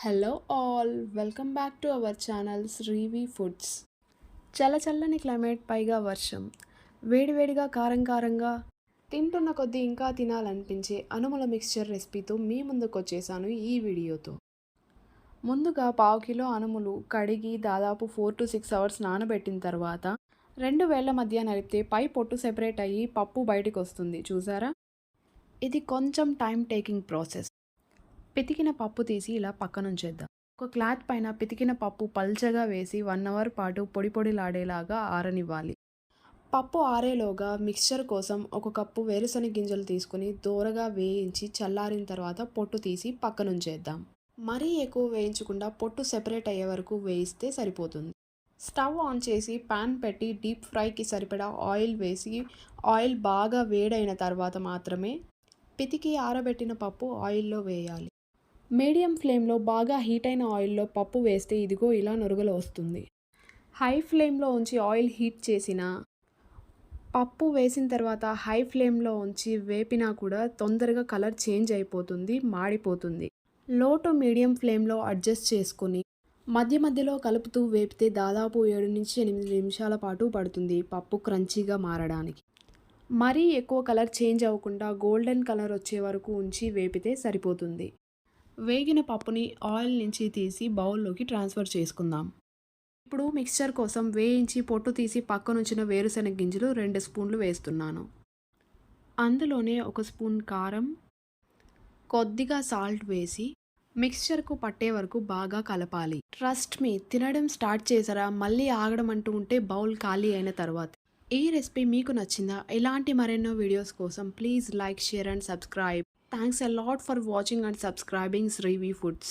Hello all welcome back to our channel Srivi foods. చల్లచల్లని climate, పైగా వర్షం, వేడివేడిగా కారం కారంగా తింటున్న కొద్దీ ఇంకా తినాలనిపించే అనుముల మిక్స్చర్ రెసిపీతో మీ ముందుకు వచ్చేసాను ఈ వీడియోతో. ముందుగా 1/2 కిలో అనుములు కడిగి దాదాపు 4 to 6 అవర్స్ నానబెట్టిన తర్వాత 2 వేళ్ల మధ్య నలిపితే పై పొట్టు సెపరేట్ అయ్యి పప్పు బయటికి వస్తుంది, చూసారా? ఇది కొంచెం టైం టేకింగ్ ప్రాసెస్. పితికిన పప్పు తీసి ఇలా పక్కనుంచేద్దాం. ఒక క్లాత్ పైన పితికిన పప్పు పల్చగా వేసి 1 అవర్ పాటు పొడి పొడిలాడేలాగా ఆరనివ్వాలి. పప్పు ఆరేలోగా మిక్స్చర్ కోసం 1 కప్పు వేరుశనగ గింజలు తీసుకుని దోరగా వేయించి చల్లారిన తర్వాత పొట్టు తీసి పక్కనుంచేద్దాం. మరీ ఎక్కువ వేయించకుండా పొట్టు సెపరేట్ అయ్యే వరకు వేయిస్తే సరిపోతుంది. స్టవ్ ఆన్ చేసి పాన్ పెట్టి డీప్ ఫ్రైకి సరిపడా ఆయిల్ వేసి ఆయిల్ బాగా వేడైన తర్వాత మాత్రమే పితికి ఆరబెట్టిన పప్పు ఆయిల్లో వేయాలి. మీడియం ఫ్లేమ్లో బాగా హీట్ అయిన ఆయిల్లో పప్పు వేస్తే ఇదిగో ఇలా నురగలు వస్తుంది. హై ఫ్లేమ్లో ఉంచి ఆయిల్ హీట్ చేసిన పప్పు వేసిన తర్వాత హై ఫ్లేమ్లో ఉంచి వేపినా కూడా తొందరగా కలర్ చేంజ్ అయిపోతుంది, మాడిపోతుంది. లో టు మీడియం ఫ్లేమ్లో అడ్జస్ట్ చేసుకుని మధ్య మధ్యలో కలుపుతూ వేపితే దాదాపు 7 నుంచి 8 నిమిషాల పాటు పడుతుంది పప్పు క్రంచీగా మారడానికి. మరీ ఎక్కువ కలర్ చేంజ్ అవ్వకుండా గోల్డెన్ కలర్ వచ్చే వరకు ఉంచి వేపితే సరిపోతుంది. వేగిన పప్పుని ఆయిల్ నుంచి తీసి బౌల్లోకి ట్రాన్స్ఫర్ చేసుకుందాం. ఇప్పుడు మిక్స్చర్ కోసం వేయించి పొట్టు తీసి పక్కనుంచిన వేరుశనగ గింజలు 2 స్పూన్లు వేస్తున్నాను. అందులోనే 1 స్పూన్ కారం, కొద్దిగా సాల్ట్ వేసి మిక్స్చర్కు పట్టే వరకు బాగా కలపాలి. ట్రస్ట్ మీ, తినడం స్టార్ట్ చేసారా మళ్ళీ ఆగడం అంటూ ఉంటే బౌల్ ఖాళీ అయిన తర్వాత. ఈ రెసిపీ మీకు నచ్చిందా? ఇలాంటి మరెన్నో వీడియోస్ కోసం please like, share and subscribe. Thanks a lot for watching and subscribing Srivi Foods.